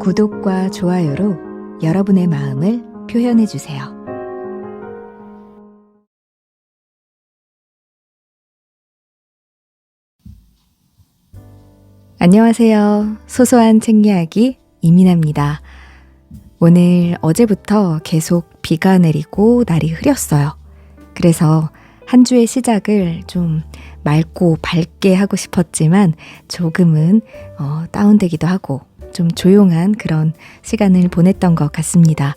구독과 좋아요로 여러분의 마음을 표현해 주세요. 안녕하세요. 소소한 책 이야기 이민아입니다. 오늘 어제부터 계속 비가 내리고 날이 흐렸어요. 그래서 한 주의 시작을 좀 맑고 밝게 하고 싶었지만 조금은 다운되기도 하고 좀 조용한 그런 시간을 보냈던 것 같습니다.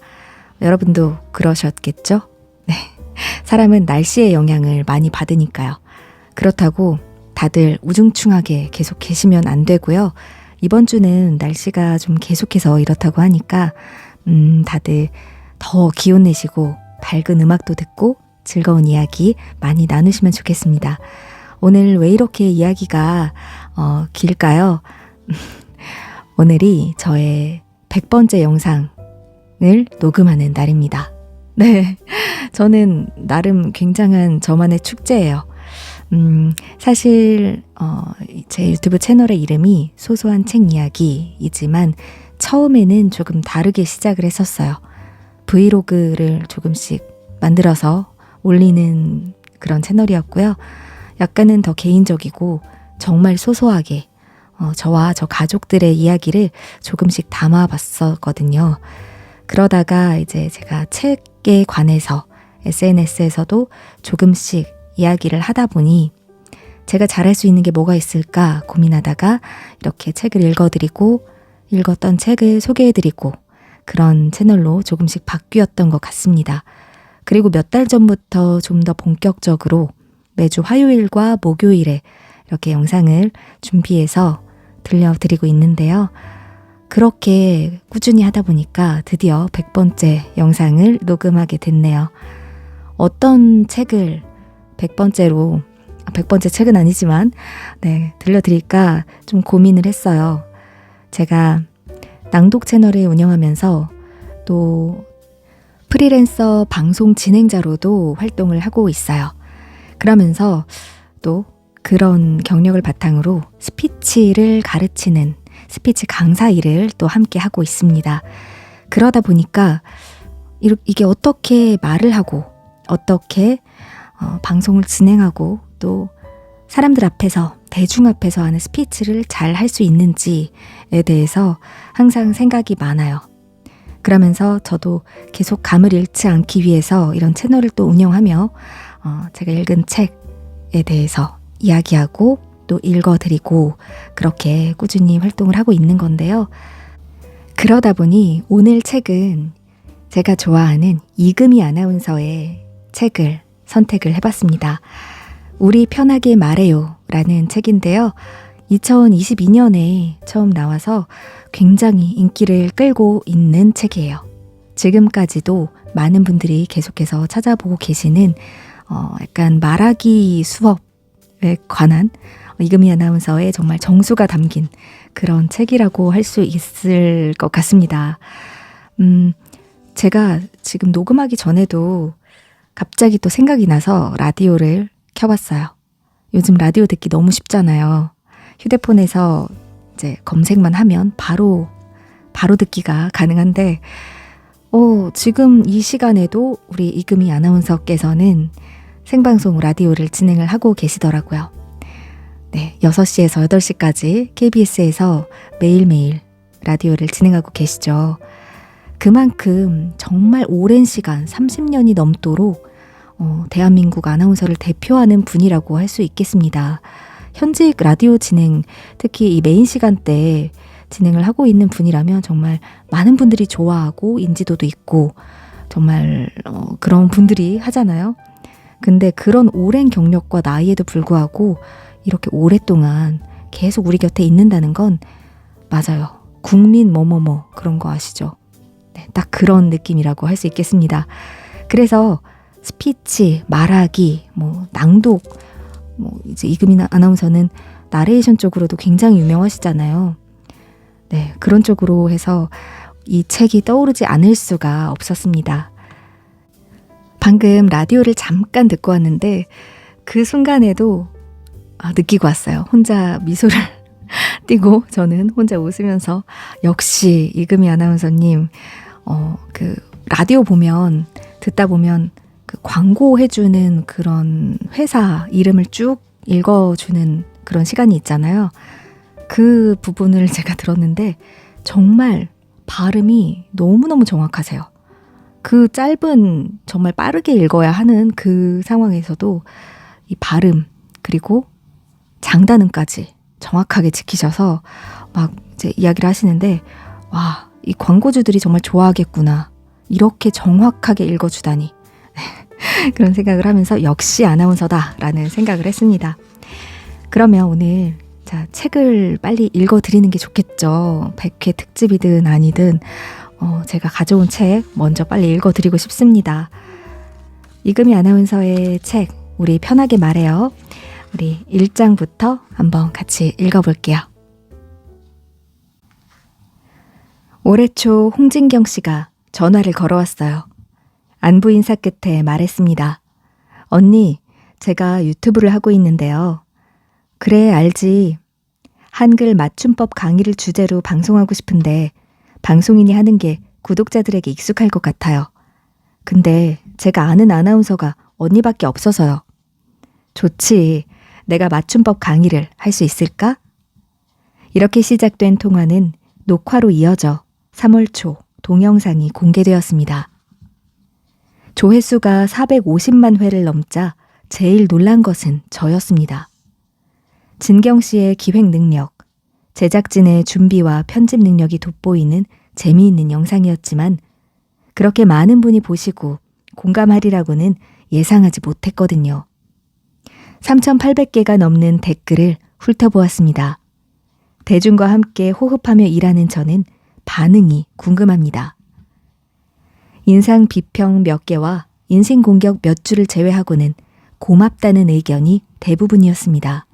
여러분도 그러셨겠죠? 네. 사람은 날씨의 영향을 많이 받으니까요. 그렇다고 다들 우중충하게 계속 계시면 안 되고요. 이번 주는 날씨가 좀 계속해서 이렇다고 하니까 다들 더 기운 내시고 밝은 음악도 듣고 즐거운 이야기 많이 나누시면 좋겠습니다. 오늘 왜 이렇게 이야기가 길까요? 오늘이 저의 100번째 영상을 녹음하는 날입니다. 네, 저는 나름 굉장한 저만의 축제예요. 사실 제 유튜브 채널의 이름이 소소한 책 이야기이지만 처음에는 조금 다르게 시작을 했었어요. 브이로그를 조금씩 만들어서 올리는 그런 채널이었고요. 약간은 더 개인적이고 정말 소소하게 저와 저 가족들의 이야기를 조금씩 담아봤었거든요. 그러다가 이제 제가 책에 관해서 SNS에서도 조금씩 이야기를 하다 보니 제가 잘할 수 있는 게 뭐가 있을까 고민하다가 이렇게 책을 읽어드리고 읽었던 책을 소개해드리고 그런 채널로 조금씩 바뀌었던 것 같습니다. 그리고 몇 달 전부터 좀 더 본격적으로 매주 화요일과 목요일에 이렇게 영상을 준비해서 들려드리고 있는데요. 그렇게 꾸준히 하다 보니까 드디어 100번째 영상을 녹음하게 됐네요. 어떤 책을 100번째 책은 아니지만 들려드릴까 좀 고민을 했어요. 제가 낭독 채널을 운영하면서 또 프리랜서 방송 진행자로도 활동을 하고 있어요. 그러면서 또 그런 경력을 바탕으로 스피치를 가르치는 스피치 강사 일을 또 함께 하고 있습니다. 그러다 보니까 이게 어떻게 말을 하고 어떻게 방송을 진행하고 또 사람들 앞에서 대중 앞에서 하는 스피치를 잘 할 수 있는지에 대해서 항상 생각이 많아요. 그러면서 저도 계속 감을 잃지 않기 위해서 이런 채널을 또 운영하며 제가 읽은 책에 대해서 이야기하고 또 읽어드리고 그렇게 꾸준히 활동을 하고 있는 건데요. 그러다 보니 오늘 책은 제가 좋아하는 이금희 아나운서의 책을 선택을 해봤습니다. 우리 편하게 말해요 라는 책인데요. 2022년에 처음 나와서 굉장히 인기를 끌고 있는 책이에요. 지금까지도 많은 분들이 계속해서 찾아보고 계시는 약간 말하기 수업에 관한 이금희 아나운서의 정말 정수가 담긴 그런 책이라고 할 수 있을 것 같습니다. 제가 지금 녹음하기 전에도 갑자기 또 생각이 나서 라디오를 켜봤어요. 요즘 라디오 듣기 너무 쉽잖아요. 휴대폰에서 이제 검색만 하면 바로 듣기가 가능한데 지금 이 시간에도 우리 이금희 아나운서께서는 생방송 라디오를 진행을 하고 계시더라고요. 네, 6시에서 8시까지 KBS에서 매일매일 라디오를 진행하고 계시죠. 그만큼 정말 오랜 시간 30년이 넘도록 대한민국 아나운서를 대표하는 분이라고 할 수 있겠습니다. 현직 라디오 진행, 특히 이 메인 시간대에 진행을 하고 있는 분이라면 정말 많은 분들이 좋아하고 인지도도 있고 정말 그런 분들이 하잖아요. 근데 그런 오랜 경력과 나이에도 불구하고 이렇게 오랫동안 계속 우리 곁에 있는다는 건 맞아요. 국민 뭐뭐뭐 그런 거 아시죠? 네, 딱 그런 느낌이라고 할 수 있겠습니다. 그래서 스피치, 말하기, 낭독, 이제 이금희 아나운서는 나레이션 쪽으로도 굉장히 유명하시잖아요. 네, 그런 쪽으로 해서 이 책이 떠오르지 않을 수가 없었습니다. 방금 라디오를 잠깐 듣고 왔는데 그 순간에도 느끼고 왔어요. 혼자 미소를 띄고 저는 혼자 웃으면서 역시 이금희 아나운서님 그 라디오 보면 듣다 보면 그 광고해주는 그런 회사 이름을 쭉 읽어주는 그런 시간이 있잖아요. 그 부분을 제가 들었는데 정말 발음이 너무너무 정확하세요. 그 짧은 정말 빠르게 읽어야 하는 그 상황에서도 이 발음 그리고 장단음까지 정확하게 지키셔서 막 이제 이야기를 하시는데 와, 이 광고주들이 정말 좋아하겠구나. 이렇게 정확하게 읽어주다니. 그런 생각을 하면서 역시 아나운서다라는 생각을 했습니다. 그러면 오늘 책을 빨리 읽어드리는 게 좋겠죠. 100회 특집이든 아니든 제가 가져온 책 먼저 빨리 읽어드리고 싶습니다. 이금희 아나운서의 책 우리 편하게 말해요. 우리 1장부터 한번 같이 읽어볼게요. 올해 초 홍진경 씨가 전화를 걸어왔어요. 안부 인사 끝에 말했습니다. 언니, 제가 유튜브를 하고 있는데요. 그래, 알지. 한글 맞춤법 강의를 주제로 방송하고 싶은데 방송인이 하는 게 구독자들에게 익숙할 것 같아요. 근데 제가 아는 아나운서가 언니밖에 없어서요. 좋지. 내가 맞춤법 강의를 할 수 있을까? 이렇게 시작된 통화는 녹화로 이어져 3월 초 동영상이 공개되었습니다. 조회수가 450만 회를 넘자 제일 놀란 것은 저였습니다. 진경 씨의 기획 능력, 제작진의 준비와 편집 능력이 돋보이는 재미있는 영상이었지만 그렇게 많은 분이 보시고 공감하리라고는 예상하지 못했거든요. 3,800개가 넘는 댓글을 훑어보았습니다. 대중과 함께 호흡하며 일하는 저는 반응이 궁금합니다. 인상 비평 몇 개와 인신공격 몇 줄을 제외하고는 고맙다는 의견이 대부분이었습니다.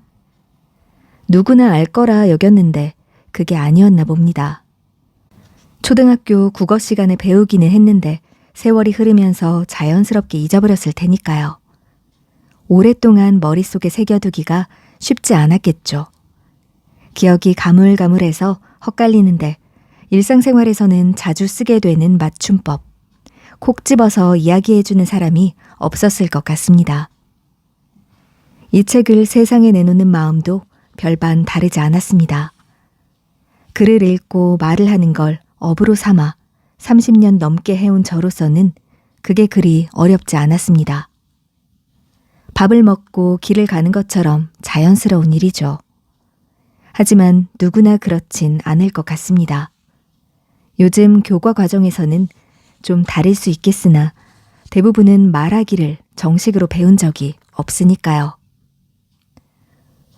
누구나 알 거라 여겼는데 그게 아니었나 봅니다. 초등학교 국어 시간에 배우기는 했는데 세월이 흐르면서 자연스럽게 잊어버렸을 테니까요. 오랫동안 머릿속에 새겨두기가 쉽지 않았겠죠. 기억이 가물가물해서 헛갈리는데 일상생활에서는 자주 쓰게 되는 맞춤법, 콕 집어서 이야기해주는 사람이 없었을 것 같습니다. 이 책을 세상에 내놓는 마음도 별반 다르지 않았습니다. 글을 읽고 말을 하는 걸 업으로 삼아 30년 넘게 해온 저로서는 그게 그리 어렵지 않았습니다. 밥을 먹고 길을 가는 것처럼 자연스러운 일이죠. 하지만 누구나 그렇진 않을 것 같습니다. 요즘 교과 과정에서는 좀 다를 수 있겠으나 대부분은 말하기를 정식으로 배운 적이 없으니까요.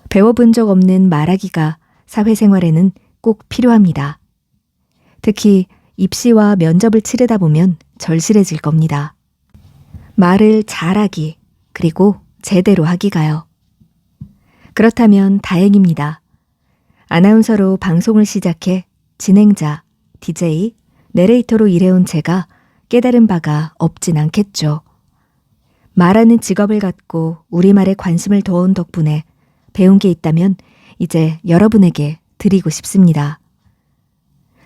배워본 적 없는 말하기가 사회생활에는 꼭 필요합니다. 특히 입시와 면접을 치르다 보면 절실해질 겁니다. 말을 잘하기, 그리고 제대로 하기가요. 그렇다면 다행입니다. 아나운서로 방송을 시작해 진행자, DJ, 내레이터로 일해온 제가 깨달은 바가 없진 않겠죠. 말하는 직업을 갖고 우리말에 관심을 둬온 덕분에 배운 게 있다면 이제 여러분에게 드리고 싶습니다.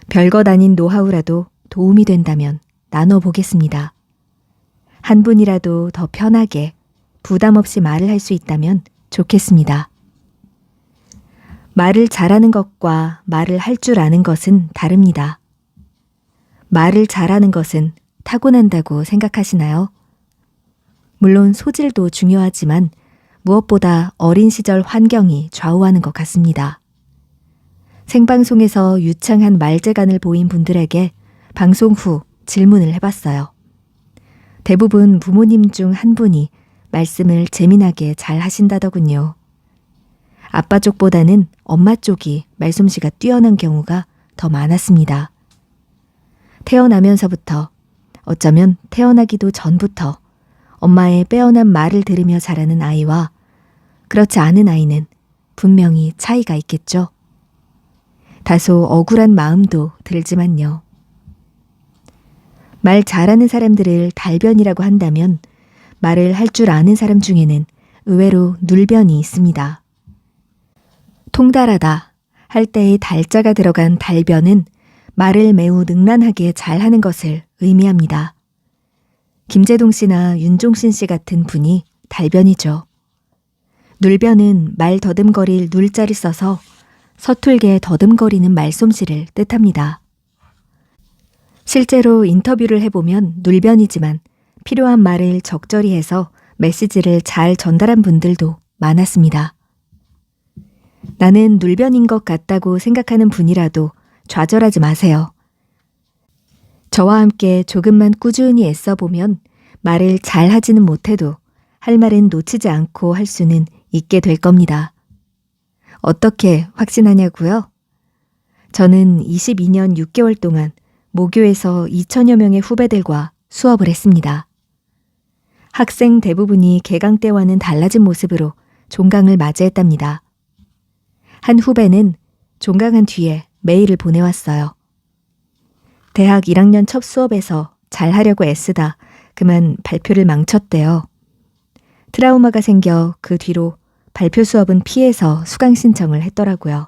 별것 아닌 노하우라도 도움이 된다면 나눠보겠습니다. 한 분이라도 더 편하게 부담 없이 말을 할 수 있다면 좋겠습니다. 말을 잘하는 것과 말을 할 줄 아는 것은 다릅니다. 말을 잘하는 것은 타고난다고 생각하시나요? 물론 소질도 중요하지만 무엇보다 어린 시절 환경이 좌우하는 것 같습니다. 생방송에서 유창한 말재간을 보인 분들에게 방송 후 질문을 해봤어요. 대부분 부모님 중 한 분이 말씀을 재미나게 잘 하신다더군요. 아빠 쪽보다는 엄마 쪽이 말솜씨가 뛰어난 경우가 더 많았습니다. 태어나면서부터, 어쩌면 태어나기도 전부터 엄마의 빼어난 말을 들으며 자라는 아이와 그렇지 않은 아이는 분명히 차이가 있겠죠. 다소 억울한 마음도 들지만요. 말 잘하는 사람들을 달변이라고 한다면 말을 할 줄 아는 사람 중에는 의외로 눌변이 있습니다. 통달하다, 할 때의 달자가 들어간 달변은 말을 매우 능란하게 잘하는 것을 의미합니다. 김재동 씨나 윤종신 씨 같은 분이 달변이죠. 눌변은 말 더듬거릴 눌자를 써서 서툴게 더듬거리는 말솜씨를 뜻합니다. 실제로 인터뷰를 해보면 눌변이지만 필요한 말을 적절히 해서 메시지를 잘 전달한 분들도 많았습니다. 나는 눌변인 것 같다고 생각하는 분이라도 좌절하지 마세요. 저와 함께 조금만 꾸준히 애써보면 말을 잘 하지는 못해도 할 말은 놓치지 않고 할 수는 있게 될 겁니다. 어떻게 확신하냐고요? 저는 22년 6개월 동안 모교에서 2천여 명의 후배들과 수업을 했습니다. 학생 대부분이 개강 때와는 달라진 모습으로 종강을 맞이했답니다. 한 후배는 종강한 뒤에 메일을 보내왔어요. 대학 1학년 첫 수업에서 잘하려고 애쓰다 그만 발표를 망쳤대요. 트라우마가 생겨 그 뒤로 발표 수업은 피해서 수강 신청을 했더라고요.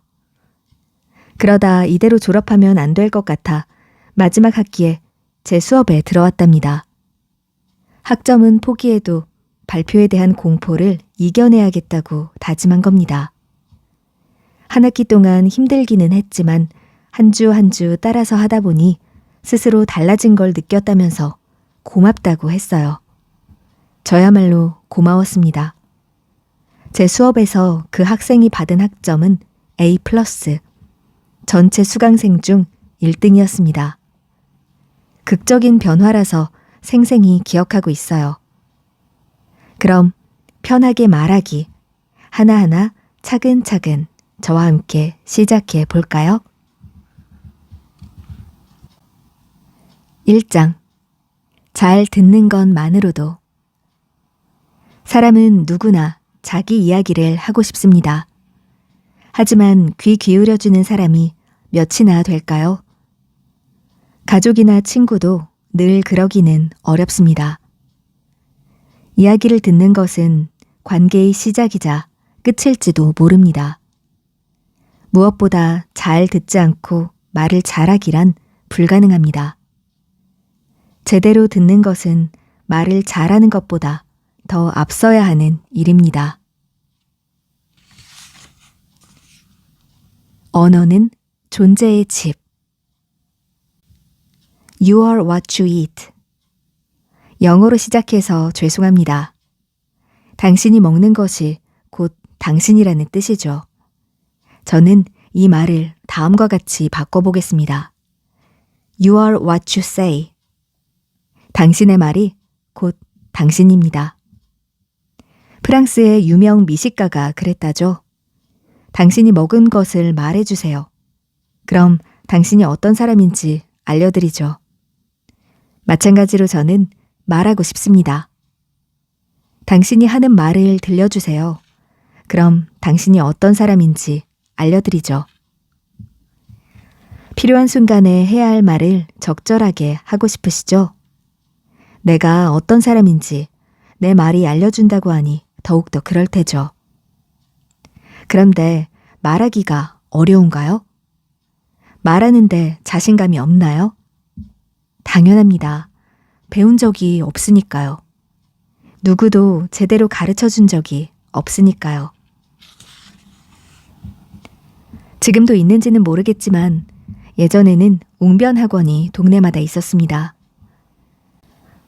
그러다 이대로 졸업하면 안 될 것 같아 마지막 학기에 제 수업에 들어왔답니다. 학점은 포기해도 발표에 대한 공포를 이겨내야겠다고 다짐한 겁니다. 한 학기 동안 힘들기는 했지만 한 주 한 주 따라서 하다 보니 스스로 달라진 걸 느꼈다면서 고맙다고 했어요. 저야말로 고마웠습니다. 제 수업에서 그 학생이 받은 학점은 A+, 전체 수강생 중 1등이었습니다. 극적인 변화라서 생생히 기억하고 있어요. 그럼 편하게 말하기, 하나하나 차근차근 저와 함께 시작해 볼까요? 1장. 잘 듣는 것만으로도. 사람은 누구나 자기 이야기를 하고 싶습니다. 하지만 귀 기울여주는 사람이 몇이나 될까요? 가족이나 친구도 늘 그러기는 어렵습니다. 이야기를 듣는 것은 관계의 시작이자 끝일지도 모릅니다. 무엇보다 잘 듣지 않고 말을 잘하기란 불가능합니다. 제대로 듣는 것은 말을 잘하는 것보다 더 앞서야 하는 일입니다. 언어는 존재의 집. You are what you eat. 영어로 시작해서 죄송합니다. 당신이 먹는 것이 곧 당신이라는 뜻이죠. 저는 이 말을 다음과 같이 바꿔보겠습니다. You are what you say. 당신의 말이 곧 당신입니다. 프랑스의 유명 미식가가 그랬다죠. 당신이 먹은 것을 말해주세요. 그럼 당신이 어떤 사람인지 알려드리죠. 마찬가지로 저는 말하고 싶습니다. 당신이 하는 말을 들려주세요. 그럼 당신이 어떤 사람인지 알려드리죠. 필요한 순간에 해야 할 말을 적절하게 하고 싶으시죠? 내가 어떤 사람인지 내 말이 알려준다고 하니 더욱더 그럴 테죠. 그런데 말하기가 어려운가요? 말하는데 자신감이 없나요? 당연합니다. 배운 적이 없으니까요. 누구도 제대로 가르쳐 준 적이 없으니까요. 지금도 있는지는 모르겠지만 예전에는 웅변 학원이 동네마다 있었습니다.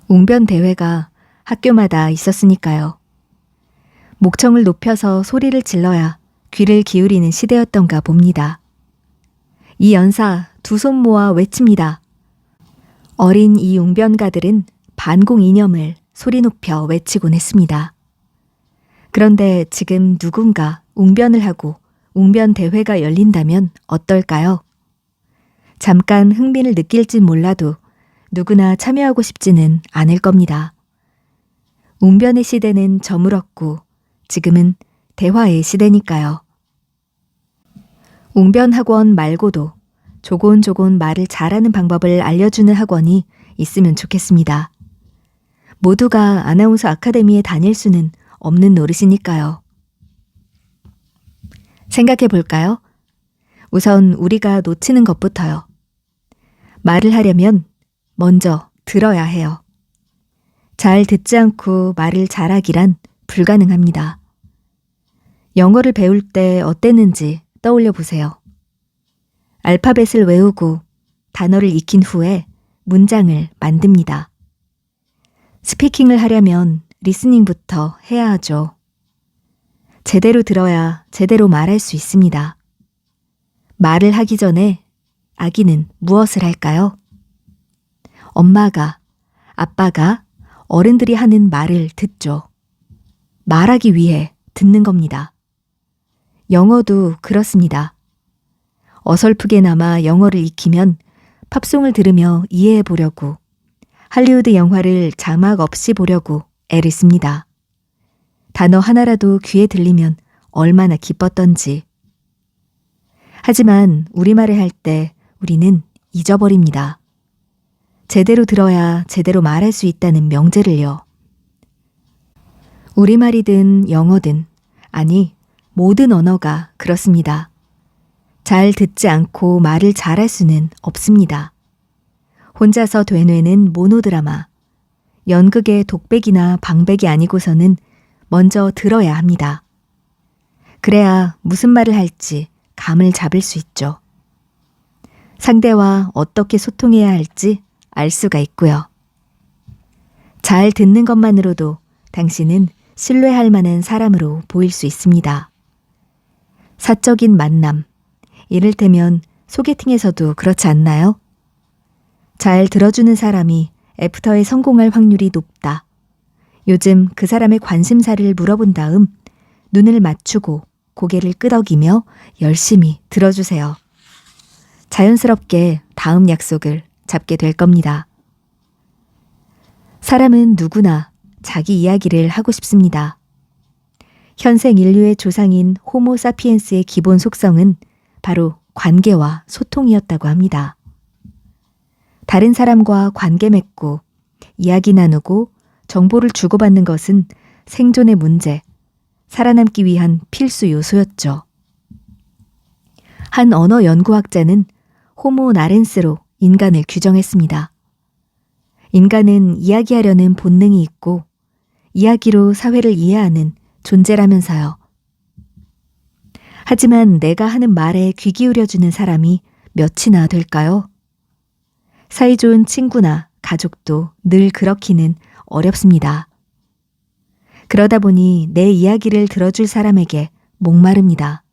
웅변 대회가 학교마다 있었으니까요. 목청을 높여서 소리를 질러야 귀를 기울이는 시대였던가 봅니다. 이 연사 두 손 모아 외칩니다. 어린 이 웅변가들은 반공 이념을 소리 높여 외치곤 했습니다. 그런데 지금 누군가 웅변을 하고 웅변 대회가 열린다면 어떨까요? 잠깐 흥미를 느낄진 몰라도 누구나 참여하고 싶지는 않을 겁니다. 웅변의 시대는 저물었고 지금은 대화의 시대니까요. 웅변 학원 말고도 조곤조곤 말을 잘하는 방법을 알려주는 학원이 있으면 좋겠습니다. 모두가 아나운서 아카데미에 다닐 수는 없는 노릇이니까요. 생각해 볼까요? 우선 우리가 놓치는 것부터요. 말을 하려면 먼저 들어야 해요. 잘 듣지 않고 말을 잘하기란 불가능합니다. 영어를 배울 때 어땠는지 떠올려 보세요. 알파벳을 외우고 단어를 익힌 후에 문장을 만듭니다. 스피킹을 하려면 리스닝부터 해야 하죠. 제대로 들어야 제대로 말할 수 있습니다. 말을 하기 전에 아기는 무엇을 할까요? 엄마가, 아빠가, 어른들이 하는 말을 듣죠. 말하기 위해 듣는 겁니다. 영어도 그렇습니다. 어설프게나마 영어를 익히면 팝송을 들으며 이해해 보려고, 할리우드 영화를 자막 없이 보려고 애를 씁니다. 단어 하나라도 귀에 들리면 얼마나 기뻤던지. 하지만 우리말을 할 때 우리는 잊어버립니다. 제대로 들어야 제대로 말할 수 있다는 명제를요. 우리말이든 영어든, 아니 모든 언어가 그렇습니다. 잘 듣지 않고 말을 잘할 수는 없습니다. 혼자서 되뇌는 모노드라마, 연극의 독백이나 방백이 아니고서는 먼저 들어야 합니다. 그래야 무슨 말을 할지 감을 잡을 수 있죠. 상대와 어떻게 소통해야 할지 알 수가 있고요. 잘 듣는 것만으로도 당신은 신뢰할 만한 사람으로 보일 수 있습니다. 사적인 만남, 이를테면 소개팅에서도 그렇지 않나요? 잘 들어주는 사람이 애프터에 성공할 확률이 높다. 요즘 그 사람의 관심사를 물어본 다음 눈을 맞추고 고개를 끄덕이며 열심히 들어주세요. 자연스럽게 다음 약속을 잡게 될 겁니다. 사람은 누구나 자기 이야기를 하고 싶습니다. 현생 인류의 조상인 호모 사피엔스의 기본 속성은 바로 관계와 소통이었다고 합니다. 다른 사람과 관계 맺고 이야기 나누고 정보를 주고받는 것은 생존의 문제, 살아남기 위한 필수 요소였죠. 한 언어 연구학자는 호모 나렌스로 인간을 규정했습니다. 인간은 이야기하려는 본능이 있고 이야기로 사회를 이해하는 존재라면서요. 하지만 내가 하는 말에 귀 기울여주는 사람이 몇이나 될까요? 사이좋은 친구나 가족도 늘 그렇기는 어렵습니다. 그러다 보니 내 이야기를 들어줄 사람에게 목마릅니다.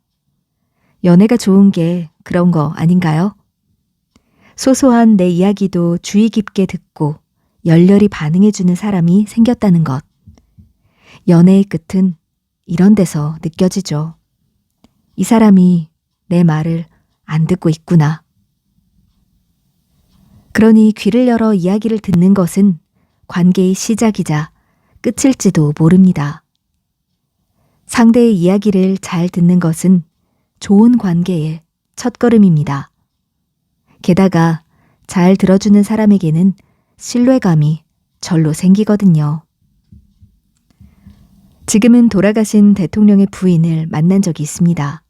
연애가 좋은 게 그런 거 아닌가요? 소소한 내 이야기도 주의 깊게 듣고 열렬히 반응해주는 사람이 생겼다는 것. 연애의 끝은 이런 데서 느껴지죠. 이 사람이 내 말을 안 듣고 있구나. 그러니 귀를 열어 이야기를 듣는 것은 관계의 시작이자 끝일지도 모릅니다. 상대의 이야기를 잘 듣는 것은 좋은 관계의 첫걸음입니다. 게다가 잘 들어주는 사람에게는 신뢰감이 절로 생기거든요. 지금은 돌아가신 대통령의 부인을 만난 적이 있습니다.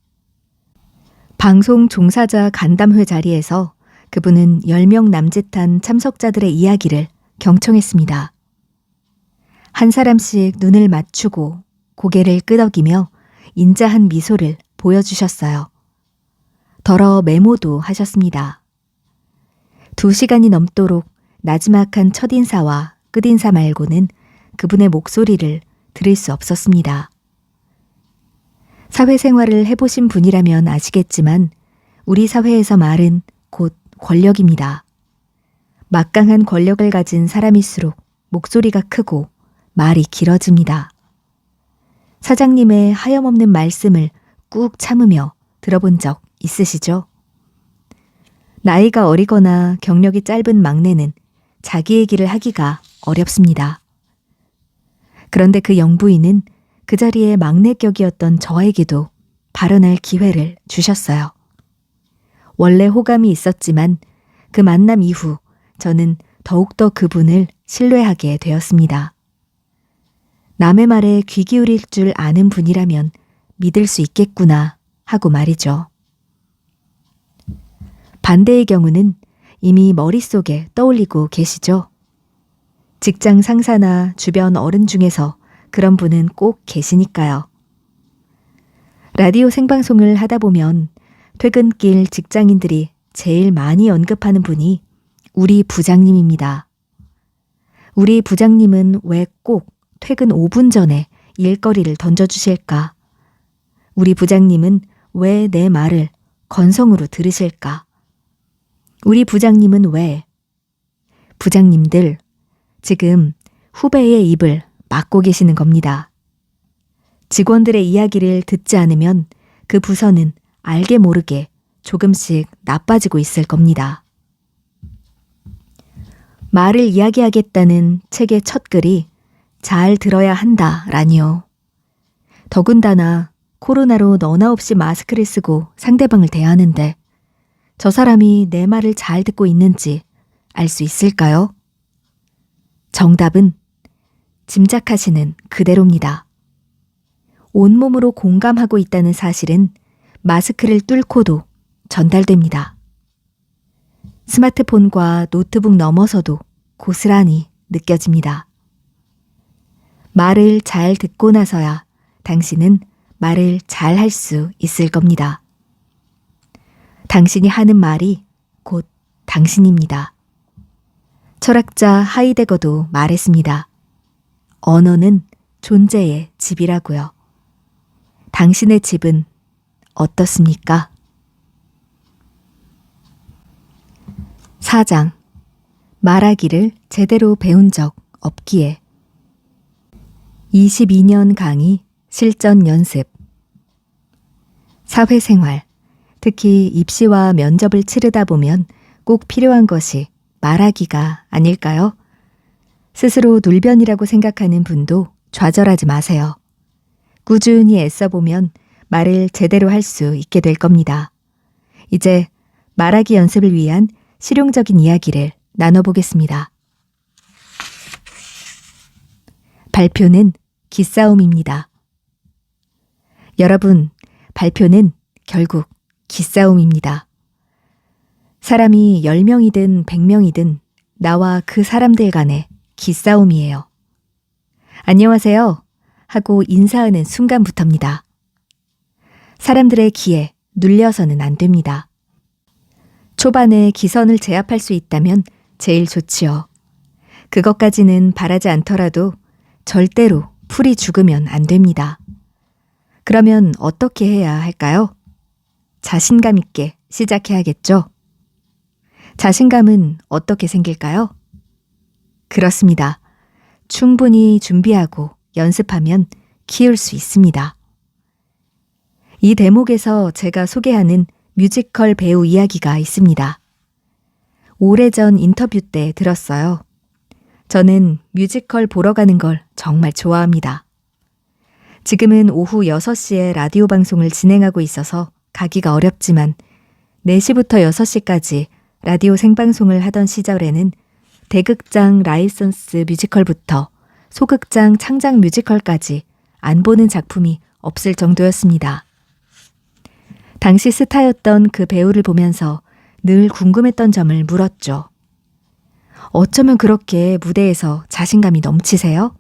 방송 종사자 간담회 자리에서 그분은 10명 남짓한 참석자들의 이야기를 경청했습니다. 한 사람씩 눈을 맞추고 고개를 끄덕이며 인자한 미소를 보여주셨어요. 더러 메모도 하셨습니다. 2시간이 넘도록 나지막한 첫인사와 끝인사 말고는 그분의 목소리를 들을 수 없었습니다. 사회생활을 해보신 분이라면 아시겠지만 우리 사회에서 말은 곧 권력입니다. 막강한 권력을 가진 사람일수록 목소리가 크고 말이 길어집니다. 사장님의 하염없는 말씀을 꾹 참으며 들어본 적 있으시죠? 나이가 어리거나 경력이 짧은 막내는 자기 얘기를 하기가 어렵습니다. 그런데 그 영부인은 그 자리에 막내격이었던 저에게도 발언할 기회를 주셨어요. 원래 호감이 있었지만 그 만남 이후 저는 더욱더 그분을 신뢰하게 되었습니다. 남의 말에 귀 기울일 줄 아는 분이라면 믿을 수 있겠구나 하고 말이죠. 반대의 경우는 이미 머릿속에 떠올리고 계시죠? 직장 상사나 주변 어른 중에서 그런 분은 꼭 계시니까요. 라디오 생방송을 하다 보면 퇴근길 직장인들이 제일 많이 언급하는 분이 우리 부장님입니다. 우리 부장님은 왜 꼭 퇴근 5분 전에 일거리를 던져주실까? 우리 부장님은 왜 내 말을 건성으로 들으실까? 우리 부장님은 왜? 부장님들, 지금 후배의 입을 막고 계시는 겁니다. 직원들의 이야기를 듣지 않으면 그 부서는 알게 모르게 조금씩 나빠지고 있을 겁니다. 말을 이야기하겠다는 책의 첫 글이 잘 들어야 한다라니요. 더군다나 코로나로 너나 없이 마스크를 쓰고 상대방을 대하는데 저 사람이 내 말을 잘 듣고 있는지 알 수 있을까요? 정답은 짐작하시는 그대로입니다. 온몸으로 공감하고 있다는 사실은 마스크를 뚫고도 전달됩니다. 스마트폰과 노트북 넘어서도 고스란히 느껴집니다. 말을 잘 듣고 나서야 당신은 말을 잘 할 수 있을 겁니다. 당신이 하는 말이 곧 당신입니다. 철학자 하이데거도 말했습니다. 언어는 존재의 집이라고요. 당신의 집은 어떻습니까? 4장. 말하기를 제대로 배운 적 없기에. 22년 강의 실전 연습. 사회생활, 특히 입시와 면접을 치르다 보면 꼭 필요한 것이 말하기가 아닐까요? 스스로 놀변이라고 생각하는 분도 좌절하지 마세요. 꾸준히 애써보면 말을 제대로 할 수 있게 될 겁니다. 이제 말하기 연습을 위한 실용적인 이야기를 나눠보겠습니다. 발표는 기싸움입니다. 여러분, 발표는 결국 기싸움입니다. 사람이 10명이든 100명이든 나와 그 사람들 간의 기싸움이에요. 안녕하세요 하고 인사하는 순간부터입니다. 사람들의 기에 눌려서는 안 됩니다. 초반에 기선을 제압할 수 있다면 제일 좋지요. 그것까지는 바라지 않더라도 절대로 풀이 죽으면 안 됩니다. 그러면 어떻게 해야 할까요? 자신감 있게 시작해야겠죠? 자신감은 어떻게 생길까요? 그렇습니다. 충분히 준비하고 연습하면 키울 수 있습니다. 이 대목에서 제가 소개하는 뮤지컬 배우 이야기가 있습니다. 오래전 인터뷰 때 들었어요. 저는 뮤지컬 보러 가는 걸 정말 좋아합니다. 지금은 오후 6시에 라디오 방송을 진행하고 있어서 가기가 어렵지만 4시부터 6시까지 라디오 생방송을 하던 시절에는 대극장 라이선스 뮤지컬부터 소극장 창작 뮤지컬까지 안 보는 작품이 없을 정도였습니다. 당시 스타였던 그 배우를 보면서 늘 궁금했던 점을 물었죠. 어쩌면 그렇게 무대에서 자신감이 넘치세요?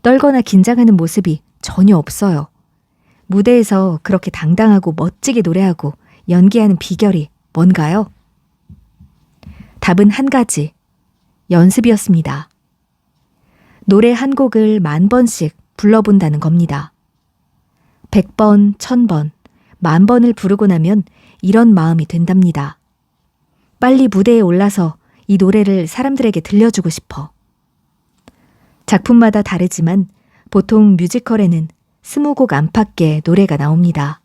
떨거나 긴장하는 모습이 전혀 없어요. 무대에서 그렇게 당당하고 멋지게 노래하고 연기하는 비결이 뭔가요? 답은 한 가지, 연습이었습니다. 노래 한 곡을 10,000번씩 불러본다는 겁니다. 100번, 1000번, 10,000번을 부르고 나면 이런 마음이 된답니다. 빨리 무대에 올라서 이 노래를 사람들에게 들려주고 싶어. 작품마다 다르지만 보통 뮤지컬에는 20곡 안팎의 노래가 나옵니다.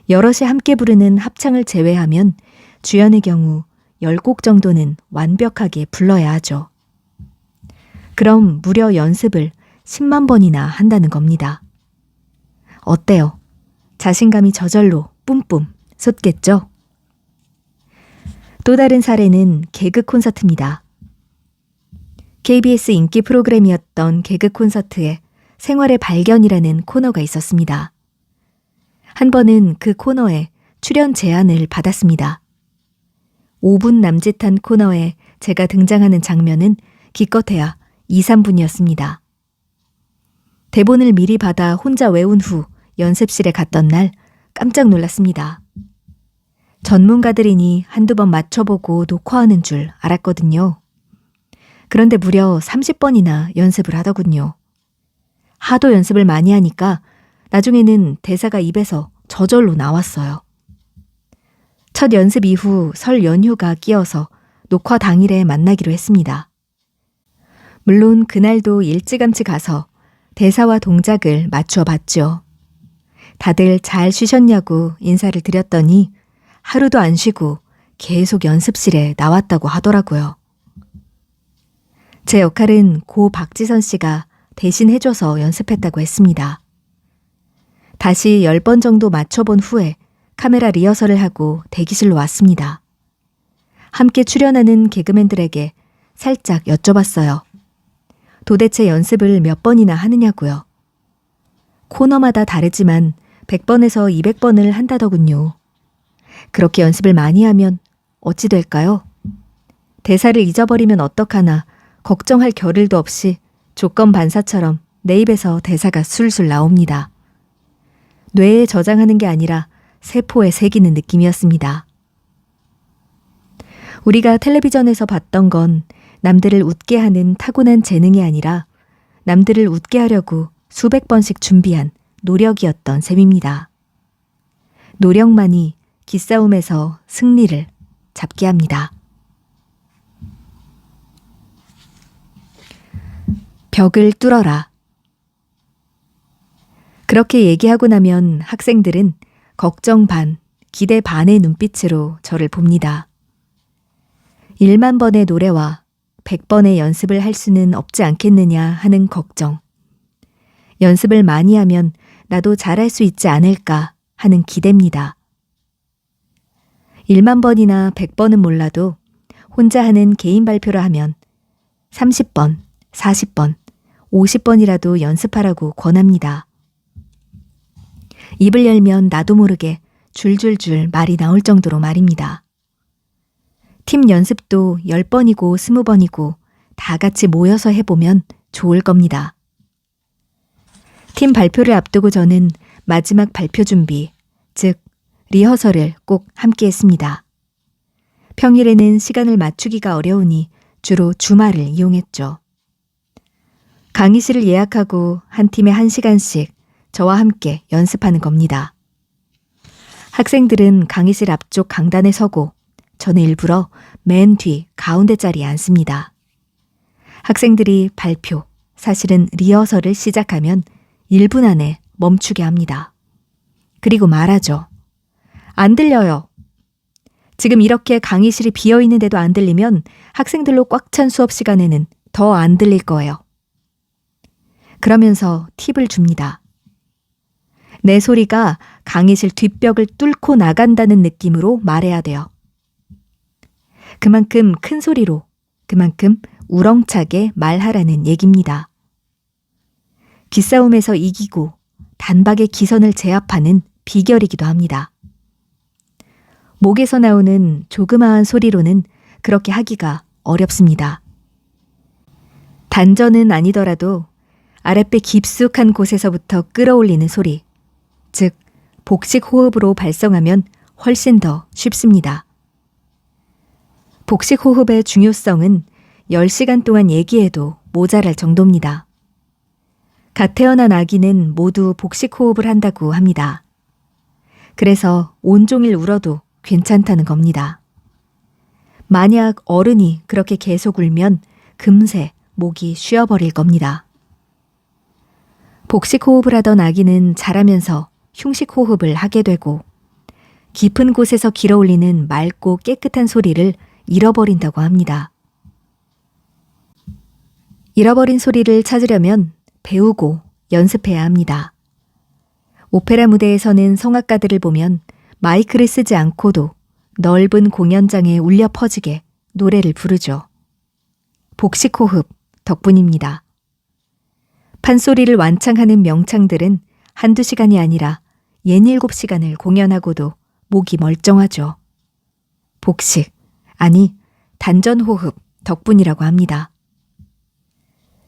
여럿이 함께 부르는 합창을 제외하면 주연의 경우 10곡 정도는 완벽하게 불러야 하죠. 그럼 무려 연습을 10만 번이나 한다는 겁니다. 어때요? 자신감이 저절로 뿜뿜 솟겠죠? 또 다른 사례는 개그 콘서트입니다. KBS 인기 프로그램이었던 개그 콘서트에 생활의 발견이라는 코너가 있었습니다. 한 번은 그 코너에 출연 제안을 받았습니다. 5분 남짓한 코너에 제가 등장하는 장면은 기껏해야 2, 3분이었습니다. 대본을 미리 받아 혼자 외운 후 연습실에 갔던 날 깜짝 놀랐습니다. 전문가들이니 한두 번 맞춰보고 녹화하는 줄 알았거든요. 그런데 무려 30번이나 연습을 하더군요. 하도 연습을 많이 하니까 나중에는 대사가 입에서 저절로 나왔어요. 첫 연습 이후 설 연휴가 끼어서 녹화 당일에 만나기로 했습니다. 물론 그날도 일찌감치 가서 대사와 동작을 맞추어 봤죠. 다들 잘 쉬셨냐고 인사를 드렸더니 하루도 안 쉬고 계속 연습실에 나왔다고 하더라고요. 제 역할은 고 박지선 씨가 대신 해줘서 연습했다고 했습니다. 다시 10번 정도 맞춰본 후에 카메라 리허설을 하고 대기실로 왔습니다. 함께 출연하는 개그맨들에게 살짝 여쭤봤어요. 도대체 연습을 몇 번이나 하느냐고요. 코너마다 다르지만 100번에서 200번을 한다더군요. 그렇게 연습을 많이 하면 어찌 될까요? 대사를 잊어버리면 어떡하나 걱정할 겨를도 없이 조건 반사처럼 내 입에서 대사가 술술 나옵니다. 뇌에 저장하는 게 아니라 세포에 새기는 느낌이었습니다. 우리가 텔레비전에서 봤던 건 남들을 웃게 하는 타고난 재능이 아니라 남들을 웃게 하려고 수백 번씩 준비한 노력이었던 셈입니다. 노력만이 기싸움에서 승리를 잡게 합니다. 벽을 뚫어라. 그렇게 얘기하고 나면 학생들은 걱정 반, 기대 반의 눈빛으로 저를 봅니다. 1만 번의 노래와 100번의 연습을 할 수는 없지 않겠느냐 하는 걱정. 연습을 많이 하면 나도 잘할 수 있지 않을까 하는 기대입니다. 1만 번이나 100번은 몰라도 혼자 하는 개인 발표를 하면 30번, 40번, 50번이라도 연습하라고 권합니다. 입을 열면 나도 모르게 줄줄줄 말이 나올 정도로 말입니다. 팀 연습도 10번이고 20번이고 다 같이 모여서 해보면 좋을 겁니다. 팀 발표를 앞두고 저는 마지막 발표 준비, 즉 리허설을 꼭 함께 했습니다. 평일에는 시간을 맞추기가 어려우니 주로 주말을 이용했죠. 강의실을 예약하고 한 팀에 1시간씩 저와 함께 연습하는 겁니다. 학생들은 강의실 앞쪽 강단에 서고 저는 일부러 맨 뒤 가운데 자리에 앉습니다. 학생들이 발표, 사실은 리허설을 시작하면 1분 안에 멈추게 합니다. 그리고 말하죠. 안 들려요. 지금 이렇게 강의실이 비어있는데도 안 들리면 학생들로 꽉 찬 수업 시간에는 더 안 들릴 거예요. 그러면서 팁을 줍니다. 내 소리가 강의실 뒷벽을 뚫고 나간다는 느낌으로 말해야 돼요. 그만큼 큰 소리로, 그만큼 우렁차게 말하라는 얘기입니다. 기싸움에서 이기고 단박에 기선을 제압하는 비결이기도 합니다. 목에서 나오는 조그마한 소리로는 그렇게 하기가 어렵습니다. 단전은 아니더라도 아랫배 깊숙한 곳에서부터 끌어올리는 소리, 즉 복식 호흡으로 발성하면 훨씬 더 쉽습니다. 복식 호흡의 중요성은 10시간 동안 얘기해도 모자랄 정도입니다. 갓 태어난 아기는 모두 복식 호흡을 한다고 합니다. 그래서 온종일 울어도 괜찮다는 겁니다. 만약 어른이 그렇게 계속 울면 금세 목이 쉬어버릴 겁니다. 복식 호흡을 하던 아기는 자라면서 흉식 호흡을 하게 되고 깊은 곳에서 길어올리는 맑고 깨끗한 소리를 잃어버린다고 합니다. 잃어버린 소리를 찾으려면 배우고 연습해야 합니다. 오페라 무대에서는 성악가들을 보면 마이크를 쓰지 않고도 넓은 공연장에 울려 퍼지게 노래를 부르죠. 복식 호흡 덕분입니다. 판소리를 완창하는 명창들은 한두 시간이 아니라 67시간을 공연하고도 목이 멀쩡하죠. 복식, 아니, 단전호흡 덕분이라고 합니다.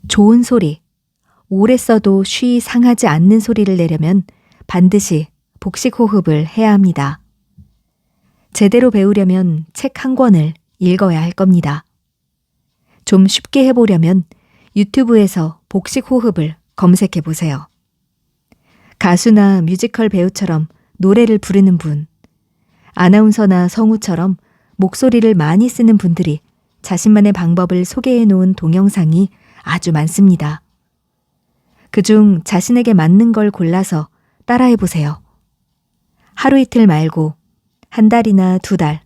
좋은 소리, 오래 써도 쉬 상하지 않는 소리를 내려면 반드시 복식호흡을 해야 합니다. 제대로 배우려면 책 한 권을 읽어야 할 겁니다. 좀 쉽게 해보려면 유튜브에서 복식호흡을 검색해 보세요. 가수나 뮤지컬 배우처럼 노래를 부르는 분, 아나운서나 성우처럼 목소리를 많이 쓰는 분들이 자신만의 방법을 소개해 놓은 동영상이 아주 많습니다. 그중 자신에게 맞는 걸 골라서 따라해 보세요. 하루 이틀 말고 한 달이나 두 달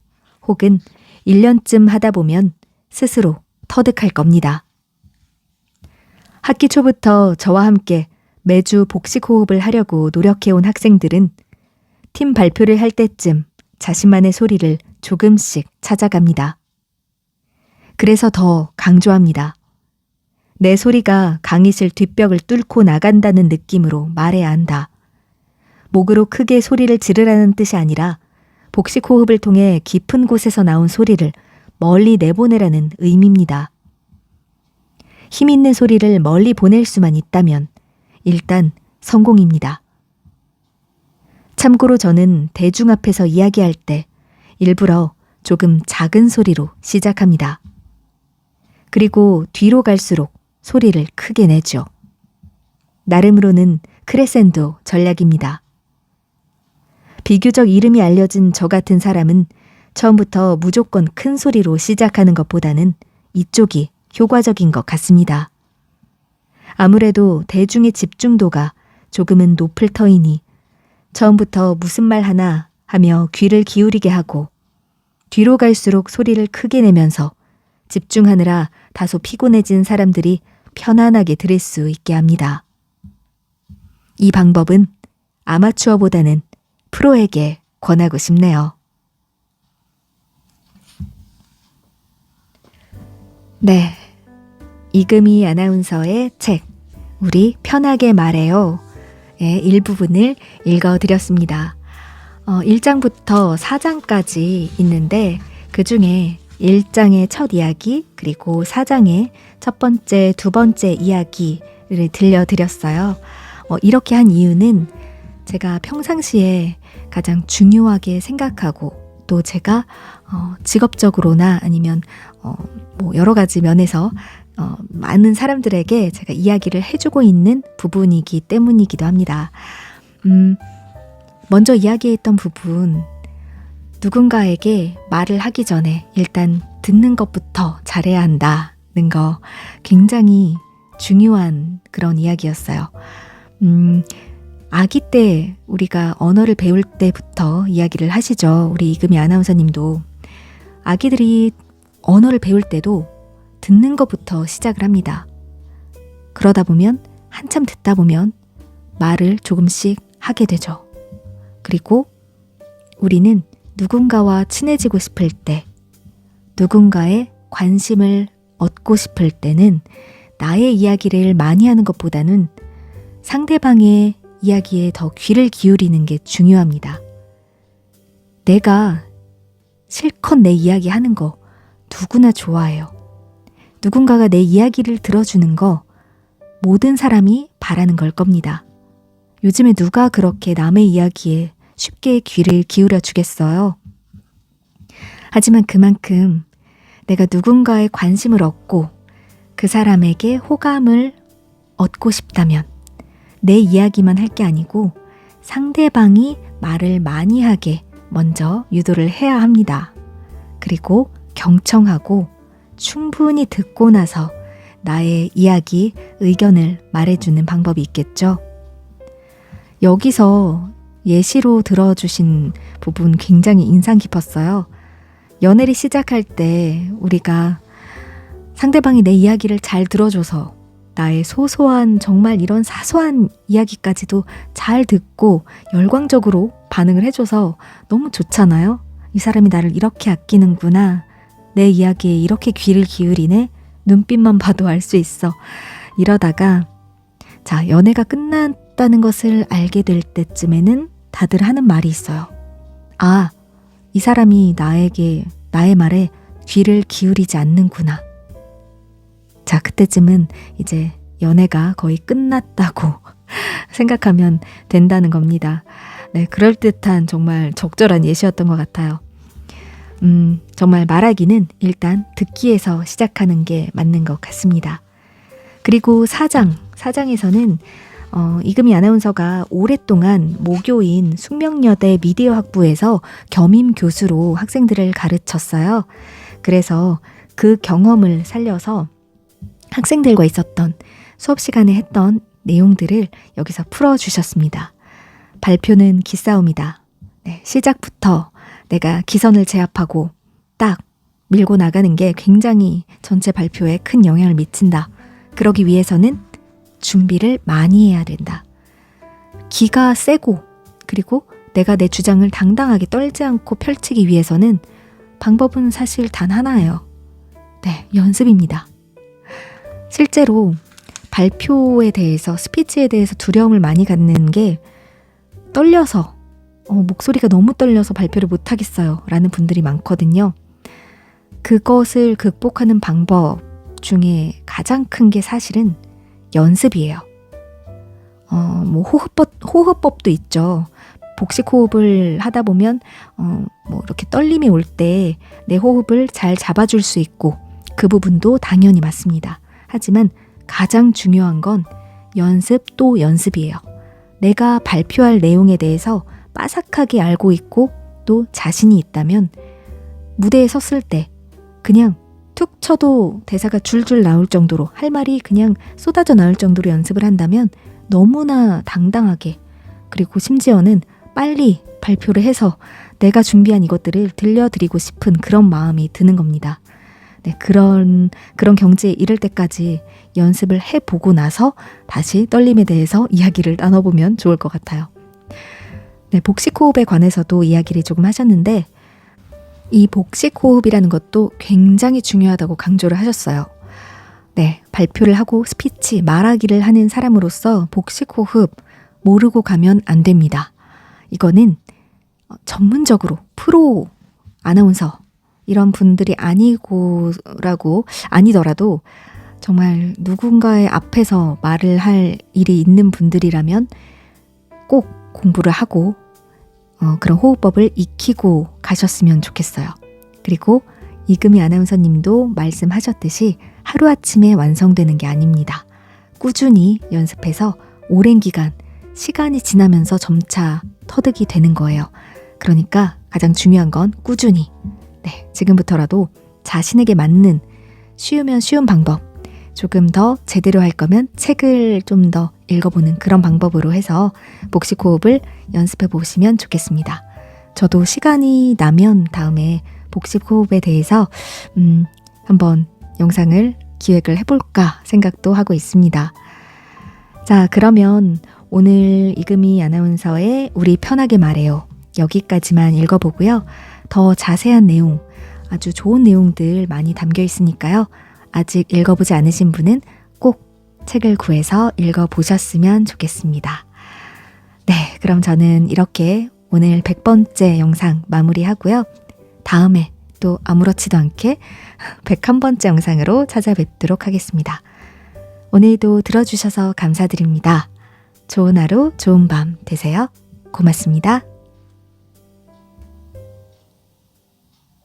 혹은 1년쯤 하다 보면 스스로 터득할 겁니다. 학기 초부터 저와 함께 매주 복식호흡을 하려고 노력해온 학생들은 팀 발표를 할 때쯤 자신만의 소리를 조금씩 찾아갑니다. 그래서 더 강조합니다. 내 소리가 강의실 뒷벽을 뚫고 나간다는 느낌으로 말해야 한다. 목으로 크게 소리를 지르라는 뜻이 아니라 복식호흡을 통해 깊은 곳에서 나온 소리를 멀리 내보내라는 의미입니다. 힘 있는 소리를 멀리 보낼 수만 있다면 일단 성공입니다. 참고로 저는 대중 앞에서 이야기할 때 일부러 조금 작은 소리로 시작합니다. 그리고 뒤로 갈수록 소리를 크게 내죠. 나름으로는 크레센도 전략입니다. 비교적 이름이 알려진 저 같은 사람은 처음부터 무조건 큰 소리로 시작하는 것보다는 이쪽이 효과적인 것 같습니다. 아무래도 대중의 집중도가 조금은 높을 터이니 처음부터 무슨 말 하나 하며 귀를 기울이게 하고 뒤로 갈수록 소리를 크게 내면서 집중하느라 다소 피곤해진 사람들이 편안하게 들을 수 있게 합니다. 이 방법은 아마추어보다는 프로에게 권하고 싶네요. 네, 이금희 아나운서의 책 우리 편하게 말해요 의 일부분을 읽어드렸습니다. 1장부터 4장까지 있는데 그 중에 1장의 첫 이야기 그리고 4장의 첫 번째, 두 번째 이야기를 들려드렸어요. 이렇게 한 이유는 제가 평상시에 가장 중요하게 생각하고 또 제가 직업적으로나 아니면 뭐 여러 가지 면에서 많은 사람들에게 제가 이야기를 해주고 있는 부분이기 때문이기도 합니다. 먼저 이야기했던 부분, 누군가에게 말을 하기 전에 일단 듣는 것부터 잘해야 한다는 거 굉장히 중요한 그런 이야기였어요. 아기 때 우리가 언어를 배울 때부터 이야기를 하시죠. 우리 이금희 아나운서님도 아기들이 언어를 배울 때도 듣는 것부터 시작을 합니다. 그러다 보면 한참 듣다 보면 말을 조금씩 하게 되죠. 그리고 우리는 누군가와 친해지고 싶을 때, 누군가의 관심을 얻고 싶을 때는 나의 이야기를 많이 하는 것보다는 상대방의 이야기에 더 귀를 기울이는 게 중요합니다. 내가 실컷 내 이야기 하는 거 누구나 좋아해요. 누군가가 내 이야기를 들어주는 거 모든 사람이 바라는 걸 겁니다. 요즘에 누가 그렇게 남의 이야기에 쉽게 귀를 기울여 주겠어요? 하지만 그만큼 내가 누군가의 관심을 얻고 그 사람에게 호감을 얻고 싶다면 내 이야기만 할 게 아니고 상대방이 말을 많이 하게 먼저 유도를 해야 합니다. 그리고 경청하고 충분히 듣고 나서 나의 이야기, 의견을 말해주는 방법이 있겠죠. 여기서 예시로 들어주신 부분 굉장히 인상 깊었어요. 연애를 시작할 때 우리가 상대방이 내 이야기를 잘 들어줘서 나의 소소한 정말 이런 사소한 이야기까지도 잘 듣고 열광적으로 반응을 해줘서 너무 좋잖아요. 이 사람이 나를 이렇게 아끼는구나. 내 이야기에 이렇게 귀를 기울이네. 눈빛만 봐도 알 수 있어. 이러다가 자, 연애가 끝났다는 것을 알게 될 때쯤에는 다들 하는 말이 있어요. 아, 이 사람이 나에게 나의 말에 귀를 기울이지 않는구나. 자, 그때쯤은 이제 연애가 거의 끝났다고 생각하면 된다는 겁니다. 네, 그럴듯한 정말 적절한 예시였던 것 같아요. 정말 말하기는 일단 듣기에서 시작하는 게 맞는 것 같습니다. 그리고 사장에서는 이금희 아나운서가 오랫동안 모교인 숙명여대 미디어학부에서 겸임 교수로 학생들을 가르쳤어요. 그래서 그 경험을 살려서 학생들과 있었던 수업 시간에 했던 내용들을 여기서 풀어주셨습니다. 발표는 기싸움이다. 네, 시작부터 내가 기선을 제압하고 딱 밀고 나가는 게 굉장히 전체 발표에 큰 영향을 미친다. 그러기 위해서는 준비를 많이 해야 된다. 기가 세고 그리고 내가 내 주장을 당당하게 떨지 않고 펼치기 위해서는 방법은 사실 단 하나예요. 네, 연습입니다. 실제로 발표에 대해서, 스피치에 대해서 두려움을 많이 갖는 게 떨려서, 목소리가 너무 떨려서 발표를 못하겠어요 라는 분들이 많거든요. 그것을 극복하는 방법 중에 가장 큰 게 사실은 연습이에요. 호흡법도 있죠. 복식 호흡을 하다 보면 이렇게 떨림이 올 때 내 호흡을 잘 잡아줄 수 있고 그 부분도 당연히 맞습니다. 하지만 가장 중요한 건 연습 또 연습이에요. 내가 발표할 내용에 대해서 빠삭하게 알고 있고 또 자신이 있다면 무대에 섰을 때 그냥 툭 쳐도 대사가 줄줄 나올 정도로, 할 말이 그냥 쏟아져 나올 정도로 연습을 한다면 너무나 당당하게, 그리고 심지어는 빨리 발표를 해서 내가 준비한 이것들을 들려드리고 싶은 그런 마음이 드는 겁니다. 네, 그런 경지에 이를 때까지 연습을 해보고 나서 다시 떨림에 대해서 이야기를 나눠보면 좋을 것 같아요. 네, 복식 호흡에 관해서도 이야기를 조금 하셨는데, 이 복식 호흡이라는 것도 굉장히 중요하다고 강조를 하셨어요. 네, 발표를 하고 스피치, 말하기를 하는 사람으로서 복식 호흡 모르고 가면 안 됩니다. 이거는 전문적으로 프로 아나운서 이런 분들이 아니더라도 정말 누군가의 앞에서 말을 할 일이 있는 분들이라면 꼭 공부를 하고 그런 호흡법을 익히고 가셨으면 좋겠어요. 그리고 이금희 아나운서님도 말씀하셨듯이 하루아침에 완성되는 게 아닙니다. 꾸준히 연습해서 오랜 기간, 시간이 지나면서 점차 터득이 되는 거예요. 그러니까 가장 중요한 건 꾸준히, 네, 지금부터라도 자신에게 맞는 쉬우면 쉬운 방법, 조금 더 제대로 할 거면 책을 좀 더 읽어보는 그런 방법으로 해서 복식 호흡을 연습해 보시면 좋겠습니다. 저도 시간이 나면 다음에 복식 호흡에 대해서 한번 영상을 기획을 해볼까 생각도 하고 있습니다. 자, 그러면 오늘 이금희 아나운서의 우리 편하게 말해요, 여기까지만 읽어보고요. 더 자세한 내용, 아주 좋은 내용들 많이 담겨 있으니까요. 아직 읽어보지 않으신 분은 꼭 책을 구해서 읽어보셨으면 좋겠습니다. 네, 그럼 저는 이렇게 오늘 100번째 영상 마무리하고요. 다음에 또 아무렇지도 않게 101번째 영상으로 찾아뵙도록 하겠습니다. 오늘도 들어주셔서 감사드립니다. 좋은 하루, 좋은 밤 되세요. 고맙습니다.